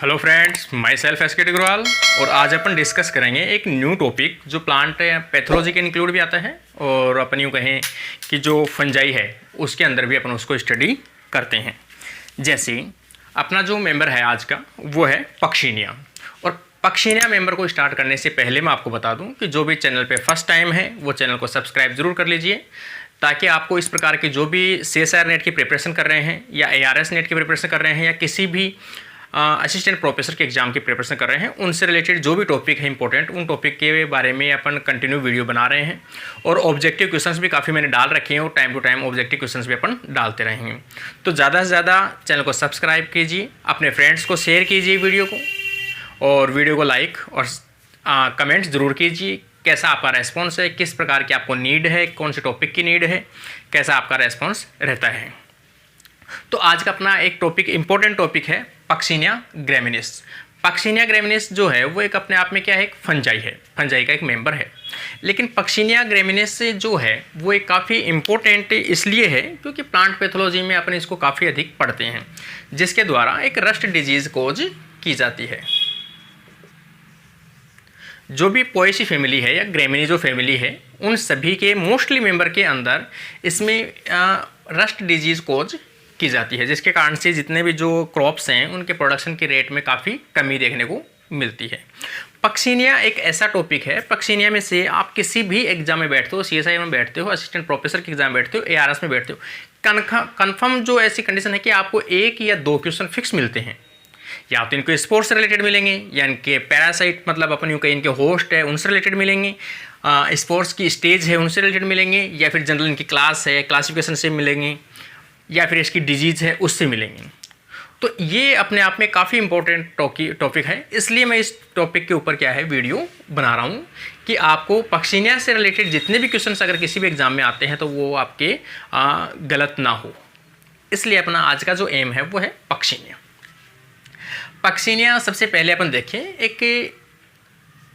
Hello friends, myself SK Agarwal. और आज अपन डिस्कस करेंगे एक न्यू टॉपिक जो प्लांट पैथोलॉजी के इंक्लूड भी आता है और अपन यूँ कहें कि जो फंजाई है उसके अंदर भी अपन उसको स्टडी करते हैं। जैसे अपना जो मेंबर है आज का वो है पक्षिनिया। और पक्षिनिया मेंबर को स्टार्ट करने से पहले मैं आपको बता दूं कि जो भी चैनल पे फर्स्ट टाइम है वो चैनल को सब्सक्राइब ज़रूर कर लीजिए, ताकि आपको इस प्रकार के जो भी CSIR नेट की प्रिपरेशन कर रहे हैं या ARS नेट की प्रिपरेशन कर रहे हैं या किसी भी असिस्टेंट प्रोफेसर के एग्जाम की प्रिपरेशन कर रहे हैं उनसे रिलेटेड जो भी टॉपिक है इंपॉर्टेंट, उन टॉपिक के बारे में अपन कंटिन्यू वीडियो बना रहे हैं। और ऑब्जेक्टिव क्वेश्चंस भी काफ़ी मैंने डाल रखे हैं और time to time objective questions भी अपन डालते रहेंगे। तो ज़्यादा से ज़्यादा चैनल को सब्सक्राइब कीजिए, अपने फ्रेंड्स को शेयर कीजिए वीडियो को, और वीडियो को लाइक और कमेंट्स ज़रूर कीजिए। कैसा आपका रेस्पॉन्स है, किस प्रकार की आपको नीड है, कौन से टॉपिक की नीड है, कैसा आपका रेस्पॉन्स रहता है। तो आज का अपना एक टॉपिक इंपॉर्टेंट टॉपिक है पक्षिनिया ग्रैमिनिस। पक्षिनिया ग्रैमिनिस जो है वो एक अपने आप में क्या है, एक फंजाई है, फंजाई का एक मेंबर है। लेकिन पक्षिनिया ग्रैमिनिस जो है वो एक काफ़ी इंपॉर्टेंट इसलिए है क्योंकि प्लांट पैथोलॉजी में अपन इसको काफ़ी अधिक पढ़ते हैं, जिसके द्वारा एक रस्ट डिजीज़ कोज की जाती है। जो भी पोएसी फैमिली है या ग्रैमिनिजो फैमिली है उन सभी के मोस्टली मेंबर के अंदर इसमें रस्ट डिजीज़ कोज की जाती है, जिसके कारण से जितने भी जो क्रॉप्स हैं उनके प्रोडक्शन की रेट में काफ़ी कमी देखने को मिलती है। पक्षिनिया एक ऐसा टॉपिक है, पक्षिनिया में से आप किसी भी एग्जाम में बैठते हो, CSI में बैठते हो, असिस्टेंट प्रोफेसर के एग्जाम में बैठते हो, ARS में बैठते हो, कन्फर्म जो ऐसी कंडीशन है कि आपको एक या दो क्वेश्चन फिक्स मिलते हैं। या तो इनको स्पोर्ट्स से रिलेटेड मिलेंगे या इनके पैरासाइट मतलब अपन यूँ कहें इनके होस्ट है उनसे रिलेटेड मिलेंगे, स्पोर्ट्स की स्टेज है उनसे रिलेटेड मिलेंगे, या फिर जनरल इनकी क्लास है क्लासिफिकेशन से मिलेंगे, या फिर इसकी डिजीज़ है उससे मिलेंगे। तो ये अपने आप में काफ़ी इंपॉर्टेंट टॉपिक है, इसलिए मैं इस टॉपिक के ऊपर क्या है वीडियो बना रहा हूँ कि आपको पक्षिनिया से रिलेटेड जितने भी क्वेश्चंस अगर किसी भी एग्जाम में आते हैं तो वो आपके गलत ना हो। इसलिए अपना आज का जो एम है वो है पक्षिनिया। पक्षिनिया सबसे पहले अपन देखें एक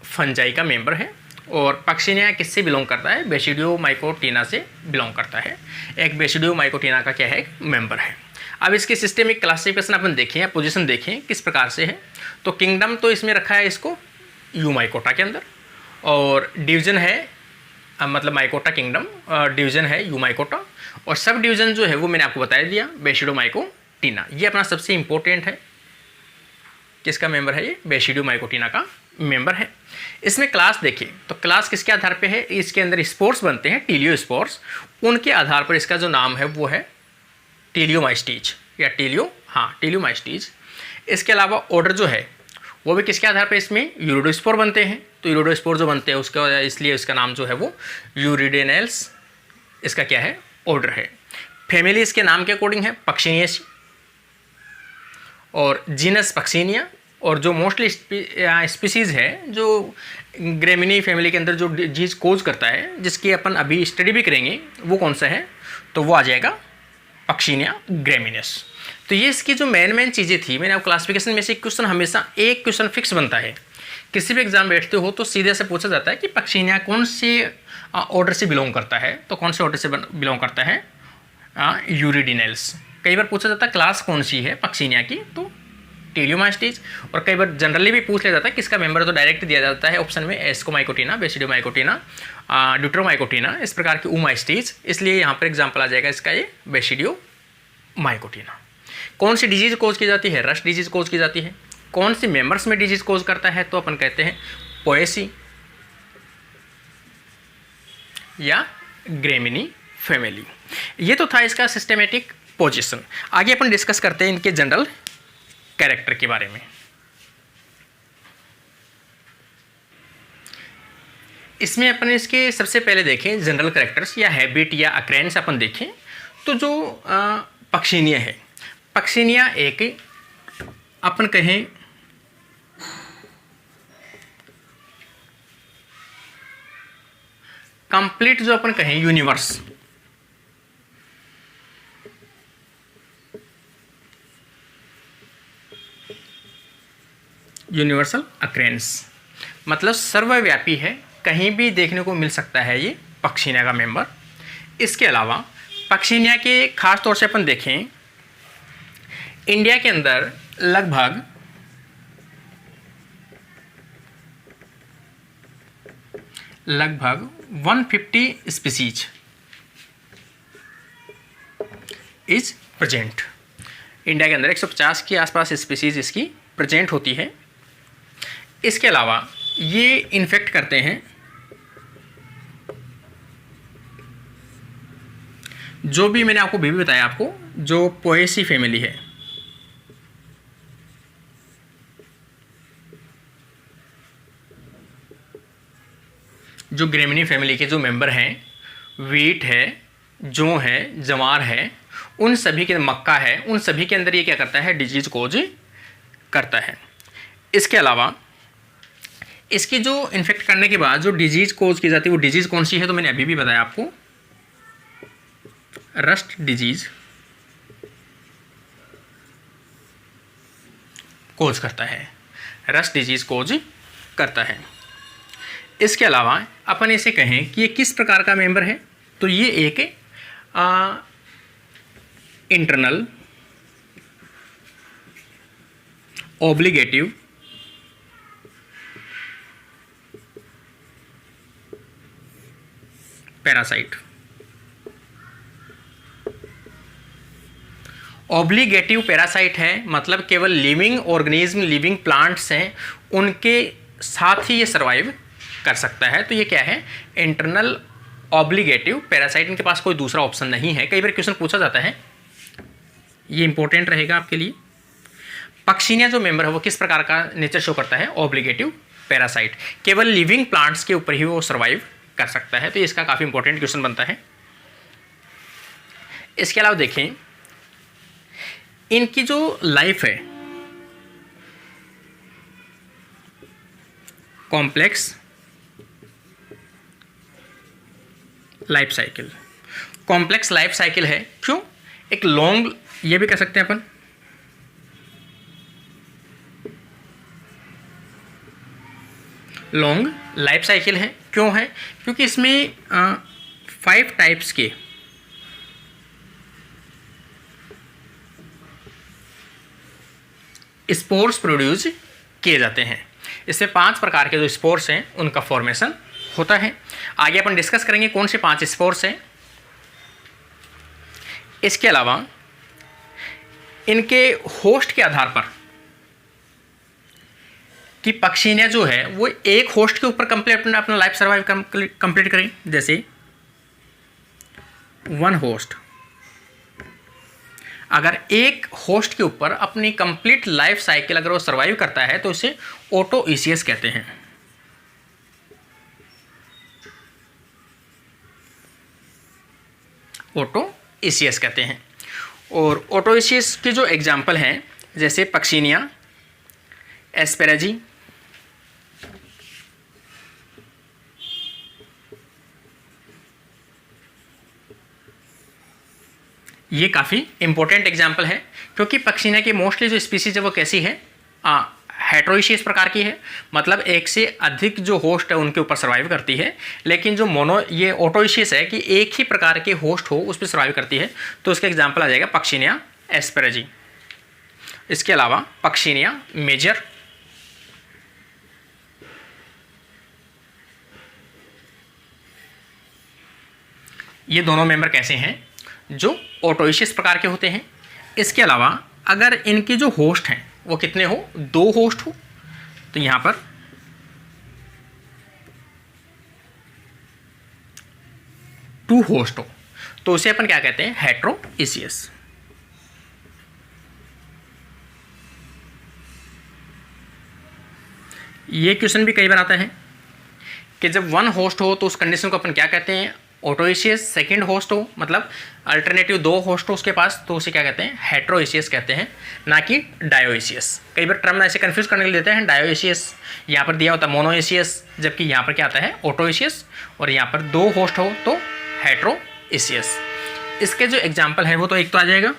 फंजाई का मेंबर है। और पक्षिनिया किससे बिलोंग करता है, बेसिडियोमाइकोटिना से बिलोंग करता है। एक बेसिडियोमाइकोटिना का क्या है, एक मेंबर है। अब इसके सिस्टेमिक क्लासिफिकेशन अपन देखें या पोजीशन देखें किस प्रकार से है। तो किंगडम तो इसमें रखा है इसको यूमाइकोटा के अंदर, और डिवीजन है मतलब माइकोटा किंगडम, डिवीजन है यूमाइकोटा, और सब डिवीजन जो है वो मैंने आपको बता दिया बेसिडियोमाइकोटिना। ये अपना सबसे इंपॉर्टेंट है, किसका मेंबर है, ये बेसिडियोमाइकोटिना का मेंबर है। इसमें क्लास देखिए तो क्लास किसके आधार पे है, इसके अंदर स्पोर्स बनते हैं टीलियो स्पोर्स, उनके आधार पर इसका जो नाम है वो है टीलियोमाइस्टीज या टीलियोमाइस्टीज। इसके अलावा ऑर्डर जो है वो भी किसके आधार पर, इसमें यूरिडोस्पोर बनते हैं। तो यूरिडोस्पोर जो बनते हैं उसका इसलिए इसका नाम जो है वो यूरिडेनेल्स इसका क्या है, ऑर्डर है। फैमिली इसके नाम के अकॉर्डिंग है पक्षिनियेसी, और जीनस पक्षिनिया। और जो मोस्टली स्पीसीज़ है जो ग्रेमिनी फैमिली के अंदर जो डिजीज कोज करता है, जिसकी अपन अभी स्टडी भी करेंगे, वो कौन सा है, तो वो आ जाएगा पक्षिनिया ग्रेमिनस। तो ये इसकी जो मेन चीज़ें थी, मैंने अब क्लासिफिकेशन में से क्वेश्चन हमेशा एक क्वेश्चन फिक्स बनता है। किसी भी एग्जाम बैठते हो तो सीधे से पूछा जाता है कि पक्षिनिया कौन से ऑर्डर से बिलोंग करता है, तो कौन से ऑर्डर से बिलोंग करता है, यूरिडिनेल्स। कई बार पूछा जाता है क्लास कौन सी है पक्षिनिया की, तो टीलियोमाइस्टीज। और कई बार जनरली भी पूछ लिया जाता है किसका मेंबर, तो डायरेक्ट दिया जाता है ऑप्शन में एस्कोमाइकोटिना, बेसिडियोमाइकोटिना, ड्यूट्रोमाइकोटिना, इस प्रकार की ऊमाइस्टीज। इसलिए यहाँ पर एग्जाम्पल आ जाएगा इसका ये बेसिडियोमाइकोटिना। कौन सी डिजीज कोज की जाती है, रस्ट डिजीज कोज की जाती है। कौन सी मेंबर्स में डिजीज कोज करता है, तो अपन कहते हैं पोएसी या ग्रेमिनी फैमिली। ये तो था इसका सिस्टेमेटिक पोजीशन। आगे अपन डिस्कस करते हैं इनके जनरल कैरेक्टर के बारे में। इसमें अपन इसके सबसे पहले देखें जनरल कैरेक्टर्स या हैबिट या अक्रेंस अपन देखें तो जो पक्षिनिया है, पक्षिनिया एक अपन कहें कंप्लीट जो अपन कहें यूनिवर्सल अक्रेंस, मतलब सर्वव्यापी है, कहीं भी देखने को मिल सकता है ये पक्षिनिया का मेंबर। इसके अलावा पक्षिनिया के खास तौर से अपन देखें इंडिया के अंदर लगभग लगभग 150 स्पीसीज इज प्रेजेंट। इंडिया के अंदर 150 के आसपास स्पीसीज इसकी प्रेजेंट होती है। इसके अलावा ये इन्फेक्ट करते हैं जो भी मैंने आपको भी बताया, आपको जो पोएसी फैमिली है, जो ग्रेमिनी फैमिली के जो मेंबर हैं, वीट है, जौ है, जवार है, उन सभी के, मक्का है, उन सभी के अंदर ये क्या करता है, डिजीज कोज करता है। इसके अलावा इसकी जो इन्फेक्ट करने के बाद जो डिजीज कोज की जाती है वो डिजीज कौन सी है, तो मैंने अभी भी बताया आपको, रस्ट डिजीज कोज करता है, रस्ट डिजीज कोज करता है। इसके अलावा अपन इसे कहें कि ये किस प्रकार का मेंबर है, तो ये एक इंटरनल ऑब्लिगेटिव पैरासाइट। ऑब्लिगेटिव पैरासाइट है मतलब केवल लिविंग ऑर्गेनिज्म, लिविंग प्लांट्स हैं, उनके साथ ही ये सर्वाइव कर सकता है। तो ये क्या है, इंटरनल ऑब्लिगेटिव पैरासाइट। इनके पास कोई दूसरा ऑप्शन नहीं है। कई बार क्वेश्चन पूछा जाता है, ये इंपॉर्टेंट रहेगा आपके लिए। पक्सिनिया जो मेंबर है वो किस प्रकार का नेचर शो करता है, ऑब्लिगेटिव पैरासाइट, केवल लिविंग प्लांट्स के ऊपर ही वो सर्वाइव कर सकता है। तो इसका काफ़ी इंपॉर्टेंट क्वेश्चन बनता है। इसके अलावा देखें, इनकी जो लाइफ है, complex life cycle, complex life cycle है। क्यों, एक लॉन्ग, ये भी कह सकते हैं अपन, लॉन्ग लाइफ साइकिल है। क्यों है, क्योंकि इसमें 5 टाइप्स के स्पोर्स प्रोड्यूस किए जाते हैं। इसमें 5 प्रकार के जो स्पोर्स हैं उनका फॉर्मेशन होता है। आगे अपन डिस्कस करेंगे कौन से 5 स्पोर्स हैं। इसके अलावा इनके होस्ट के आधार पर कि पक्सिनिया जो है वो एक होस्ट के ऊपर कंप्लीट अपना लाइफ सर्वाइव कंप्लीट करें। जैसे वन होस्ट, अगर एक होस्ट के ऊपर अपनी कंप्लीट लाइफ साइकिल अगर वो सर्वाइव करता है तो इसे ऑटोइसियस कहते हैं। ऑटोइसियस कहते हैं। और ऑटोइसियस के जो एग्जाम्पल हैं जैसे पक्सिनिया, एस्पेरेजी, ये काफ़ी इंपॉर्टेंट एग्जाम्पल है क्योंकि पक्सिनिया की मोस्टली जो स्पीसीज है वो कैसी है, हेट्रोइशियस प्रकार की है, मतलब एक से अधिक जो होस्ट है उनके ऊपर सर्वाइव करती है। लेकिन जो ये ऑटोइशियस है कि एक ही प्रकार के होस्ट हो उस पर सर्वाइव करती है, तो उसका एग्जाम्पल आ जाएगा पक्सिनिया एस्पेरेजी। इसके अलावा पक्सिनिया मेजर, ये दोनों मेंबर कैसे हैं, जो ऑटोइशियस प्रकार के होते हैं। इसके अलावा अगर इनके जो होस्ट हैं वो कितने हो, 2 होस्ट हो, तो यहाँ पर 2 होस्ट हो तो उसे अपन क्या कहते हैं, हेट्रोइसियस। ये क्वेश्चन भी कई बार आता है कि जब 1 होस्ट हो तो उस कंडीशन को अपन क्या कहते हैं, ऑटोइसियस। सेकेंड होस्ट हो मतलब अल्टरनेटिव 2 होस्ट हो उसके पास, तो उसे क्या कहते हैं, हेट्रोइसियस कहते हैं, ना कि डायोइसियस। कई बार टर्म ऐसे कंफ्यूज करने के लिए देते हैं, डायोइसियस यहाँ पर दिया होता है मोनोइसियस, जबकि यहाँ पर क्या आता है, ऑटोइसियस, और यहाँ पर 2 होस्ट हो तो हेट्रोइसियस। इसके जो एग्जाम्पल है वो तो एक तो आ जाएगा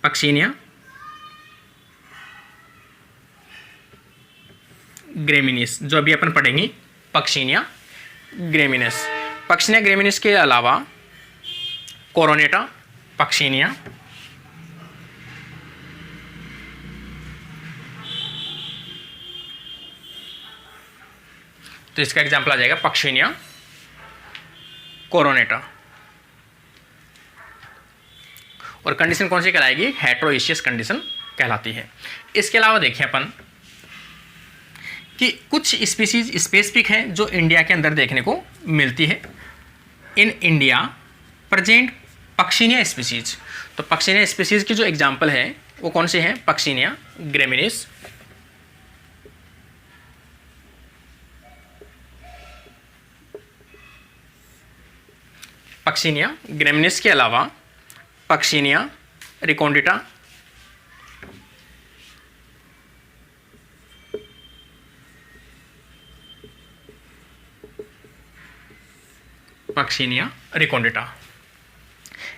पक्सिनिया ग्रेमिनिस, जो अभी अपन पढ़ेंगे पक्सिनिया ग्रेमिनिस। पक्सिनिया ग्रेमिनिस के अलावा कोरोनेटा पक्सिनिया, तो इसका एग्जाम्पल आ जाएगा पक्शिनिया कोरोनेटा। और कंडीशन कौन सी कहलाएगी? हेटेरोइशियस कंडीशन कहलाती है। इसके अलावा देखिए अपन कि कुछ स्पीसीज स्पेसिफिक हैं जो इंडिया के अंदर देखने को मिलती है। In India present Puccinia species. तो पक्शिनिया स्पीसीज की जो एग्जाम्पल है वो कौन से हैं? पक्शिनिया ग्रेमिनिस, पक्शिनिया ग्रेमिनिस के अलावा पक्शिनिया रिकोंडिटा, पक्शिनिया रिकोंडिटा।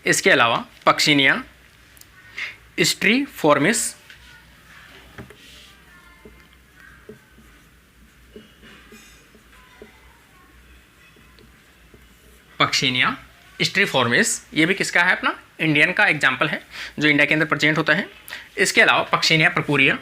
इसके अलावा पक्शिनिया स्ट्रीफॉर्मिस, पक्शिनिया स्ट्रीफॉर्मिस, ये भी किसका है? अपना इंडियन का एग्जाम्पल है जो इंडिया के अंदर प्रेजेंट होता है। इसके अलावा पक्शिनिया परपुरिया,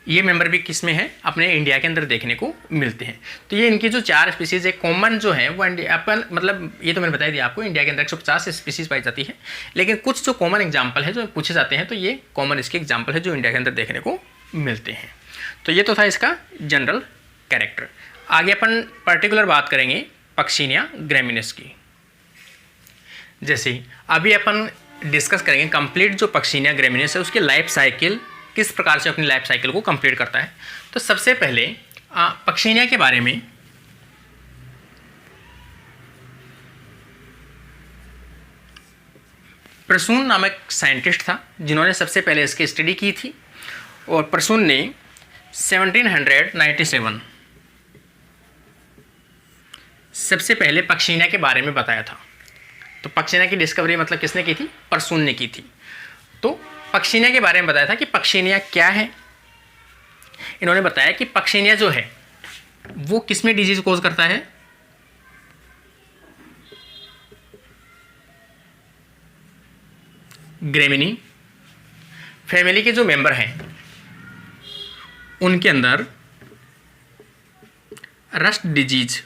ये मेंबर भी किस में है? अपने इंडिया के अंदर देखने को मिलते हैं। तो ये इनकी जो 4 स्पीसीज है कॉमन जो है वो अपन मतलब ये तो मैंने बता दिया आपको, इंडिया के अंदर 150 स्पीसीज पाई जाती है। लेकिन कुछ जो कॉमन एग्जाम्पल है जो पूछे जाते हैं तो ये कॉमन इसके एग्जाम्पल है जो इंडिया के अंदर देखने को मिलते हैं। तो ये तो था इसका जनरल कैरेक्टर। आगे अपन पर्टिकुलर बात करेंगे पक्शिनिया ग्रेमिनिस की। जैसे अभी अपन डिस्कस करेंगे कंप्लीट जो पक्शिनिया ग्रेमिनिस है उसकी लाइफ साइकिल किस प्रकार से अपनी लाइफ साइकिल को कंप्लीट करता है। तो सबसे पहले पक्शिनिया के बारे में प्रसून नामक साइंटिस्ट था जिन्होंने सबसे पहले इसकी स्टडी की थी। और प्रसून ने 1797 सबसे पहले पक्शिनिया के बारे में बताया था। तो पक्शिनिया की डिस्कवरी मतलब किसने की थी? प्रसून ने की थी। तो पक्शिनिया के बारे में बताया था कि पक्शिनिया क्या है। इन्होंने बताया कि पक्शिनिया जो है वो किसमें डिजीज कोज करता है? ग्रेमिनी फैमिली के जो मेंबर हैं उनके अंदर रस्ट डिजीज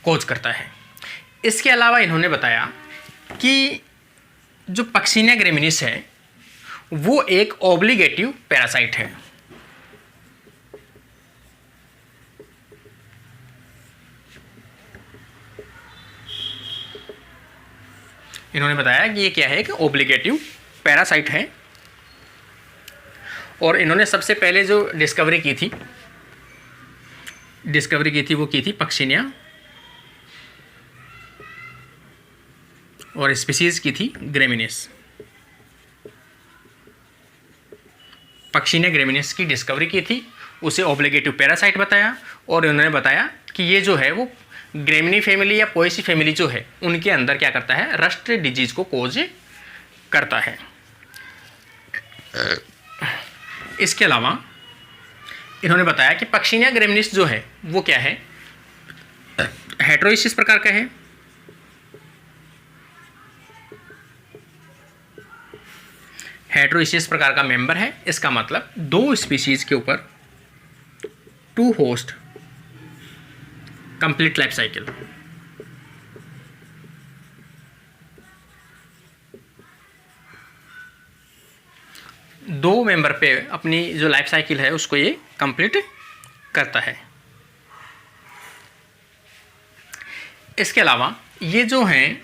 कोज करता है। इसके अलावा इन्होंने बताया कि जो पक्शिनिया ग्रेमिनिस है वो एक ऑब्लिगेटिव पैरासाइट है। इन्होंने बताया कि ये क्या है? एक ऑब्लिगेटिव पैरासाइट है। और इन्होंने सबसे पहले जो डिस्कवरी की थी वो की थी पक्शिनिया और स्पीसीज की थी ग्रेमिनिस। पक्शिनिया ग्रेमिनिस की डिस्कवरी की थी, उसे ऑब्लिगेटिव पैरासाइट बताया और उन्होंने बताया कि ये जो है वो ग्रेमिनी फैमिली या पोएसी फैमिली जो है उनके अंदर क्या करता है? रस्ट डिजीज को कोज करता है। इसके अलावा इन्होंने बताया कि पक्शिनिया ग्रेमिनिस जो है वो क्या है? हेटेरोइशियस प्रकार का है। हेटेरोइशियस प्रकार का मेंबर है। इसका मतलब 2 स्पीशीज के ऊपर 2 होस्ट कंप्लीट लाइफ साइकिल। दो मेंबर पे अपनी जो लाइफ साइकिल है उसको ये कंप्लीट करता है। इसके अलावा ये जो हैं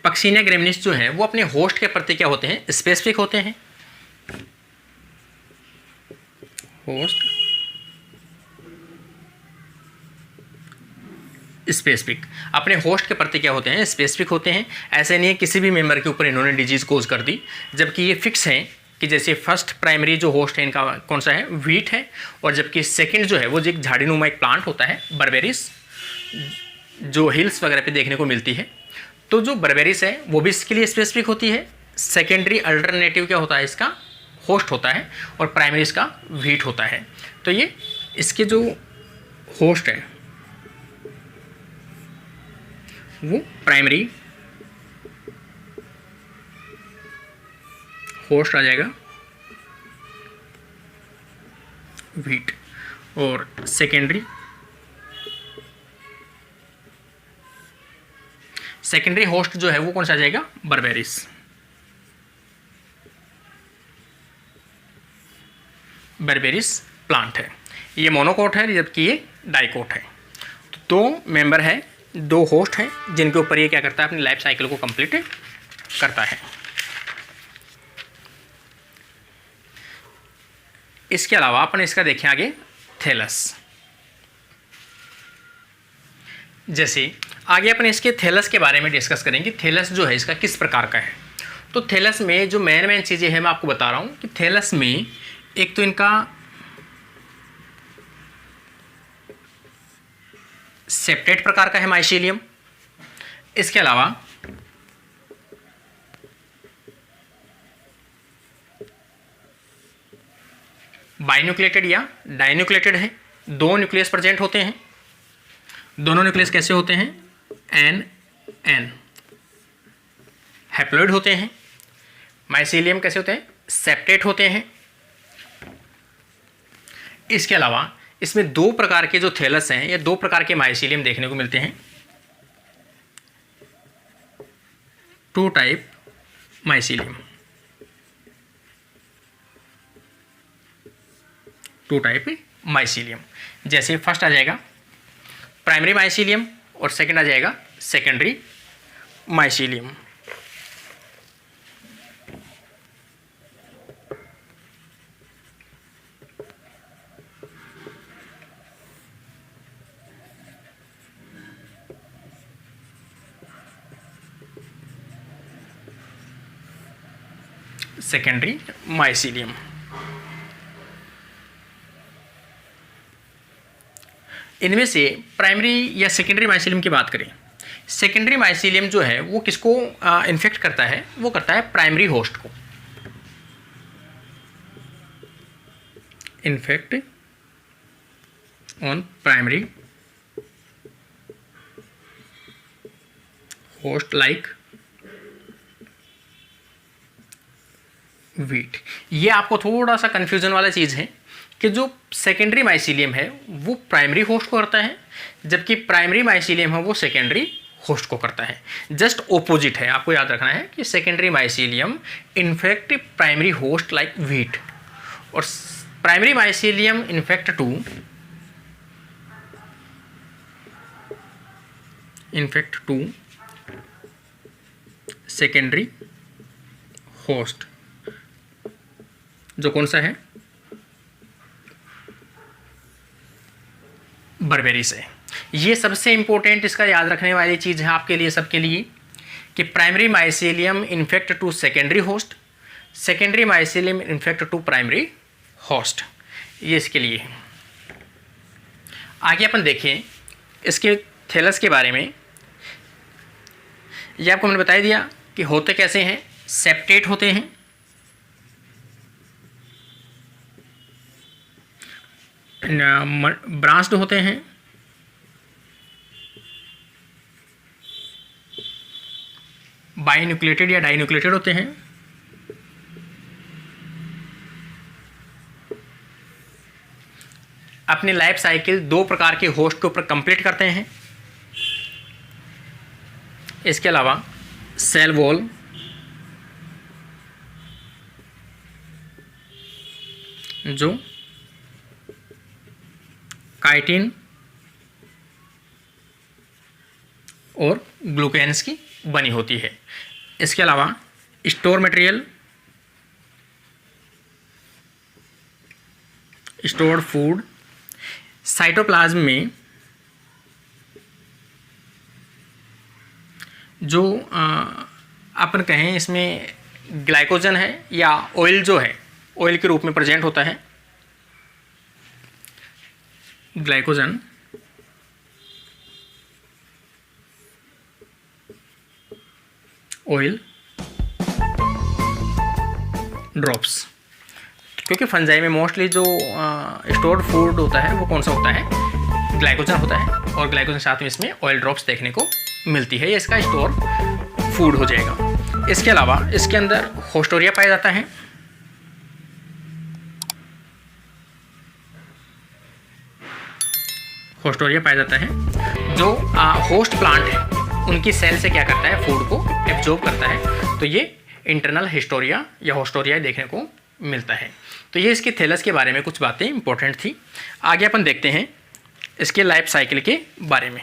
पक्शिनिया ग्रेमिनिस जो है वो अपने होस्ट के प्रति क्या होते हैं? स्पेसिफिक होते हैं। होस्ट स्पेसिफिक, अपने होस्ट के प्रति क्या होते हैं? स्पेसिफिक होते हैं। ऐसे नहीं है किसी भी मेंबर के ऊपर इन्होंने डिजीज कोज कर दी, जबकि ये फिक्स है कि जैसे फर्स्ट प्राइमरी जो होस्ट है इनका कौन सा है? व्हीट है। और जबकि सेकंड जो है वो जो एक झाड़ीनुमा एक प्लांट होता है बर्बेरिस, जो हिल्स वगैरह पे देखने को मिलती है। तो जो बर्बेरिस है वो भी इसके लिए स्पेसिफिक होती है। सेकेंडरी अल्टरनेटिव क्या होता है? इसका होस्ट होता है। और प्राइमरी इसका व्हीट होता है। तो ये इसके जो होस्ट है वो प्राइमरी होस्ट आ जाएगा व्हीट, और सेकेंडरी होस्ट जो है वो कौन सा आ जाएगा, बर्बेरिस। बर्बेरिस प्लांट है, ये मोनोकोट है जबकि ये डाइकोट है। तो दो मेंबर है, दो होस्ट हैं जिनके ऊपर ये क्या करता है, अपनी लाइफ साइकिल को कंप्लीट करता है। इसके अलावा अपन इसका देखें आगे थैलस। जैसे आगे अपन इसके थैलस के बारे में डिस्कस करेंगे, थैलस जो है इसका किस प्रकार का है। तो थैलस में जो मेन चीज़ें हैं मैं आपको बता रहा हूँ कि थैलस में एक तो इनका सेप्टेट प्रकार का है माइसीलियम, इसके अलावा बाइन्यूक्लिएटेड या डाइन्यूक्लिएटेड है, दो न्यूक्लियस प्रेजेंट होते हैं। दोनों न्यूक्लियस कैसे होते हैं, एन एन हैप्लॉइड होते हैं। माइसीलियम कैसे होते हैं, सेप्टेट होते हैं। इसके अलावा इसमें दो प्रकार के जो थैलस हैं या दो प्रकार के माइसीलियम देखने को मिलते हैं, two type mycelium, two type mycelium. जैसे फर्स्ट आ जाएगा प्राइमरी माइसीलियम और सेकंड आ जाएगा सेकेंडरी माइसीलियम। Secondary mycelium. इनमें से प्राइमरी या सेकेंडरी माइसीलियम की बात करें, सेकेंडरी माइसीलियम जो है वो किसको इन्फेक्ट करता है, वो करता है प्राइमरी होस्ट को। Infect on primary host like wheat. ये आपको थोड़ा सा कंफ्यूजन वाला चीज़ है कि जो सेकेंडरी माइसीलियम है वो प्राइमरी होस्ट को करता है, जबकि प्राइमरी माइसीलियम है वो सेकेंडरी होस्ट को करता है। जस्ट ओपोजिट है, आपको याद रखना है कि secondary mycelium infect primary host like wheat, और primary mycelium infect to secondary host, जो कौन सा है, बर्बेरिस है। ये सबसे इंपॉर्टेंट इसका याद रखने वाली चीज़ है आपके लिए, सबके लिए, कि primary mycelium infect to secondary host, secondary mycelium infect to primary host, ये इसके लिए है। आगे अपन देखें इसके थैलस के बारे में। ये आपको मैंने बता दिया कि होते कैसे हैं, सेप्टेट होते हैं, ब्रांच्ड होते हैं, बाइन्यूक्लिएटेड या डाइन्यूक्लिएटेड होते हैं, अपनी लाइफ साइकिल दो प्रकार के होस्ट के ऊपर कंप्लीट करते हैं। इसके अलावा सेल वॉल, जो काइटिन और ग्लूकेन्स की बनी होती है। इसके अलावा store material, stored food, cytoplasm में जो अपन कहें इसमें ग्लाइकोजन है या ऑयल जो है ऑयल के रूप में प्रेजेंट होता है, ग्लाइकोजन ऑयल ड्रॉप्स, क्योंकि फंजाई में मोस्टली जो स्टोर्ड फूड होता है वो कौन सा होता है, ग्लाइकोजन होता है, और ग्लाइकोजन साथ में इसमें ऑयल ड्रॉप्स देखने को मिलती है, ये इसका स्टोर फूड हो जाएगा। इसके अलावा इसके अंदर होस्टोरिया पाया जाता है। होस्टोरिया पाया जाता है जो होस्ट प्लांट है उनकी सेल से क्या करता है, फूड को एब्जॉर्ब करता है। तो ये इंटरनल हिस्टोरिया या होस्टोरिया देखने को मिलता है। तो ये इसके थैलस के बारे में कुछ बातें इंपॉर्टेंट थी। आगे अपन देखते हैं इसके लाइफ साइकिल के बारे में।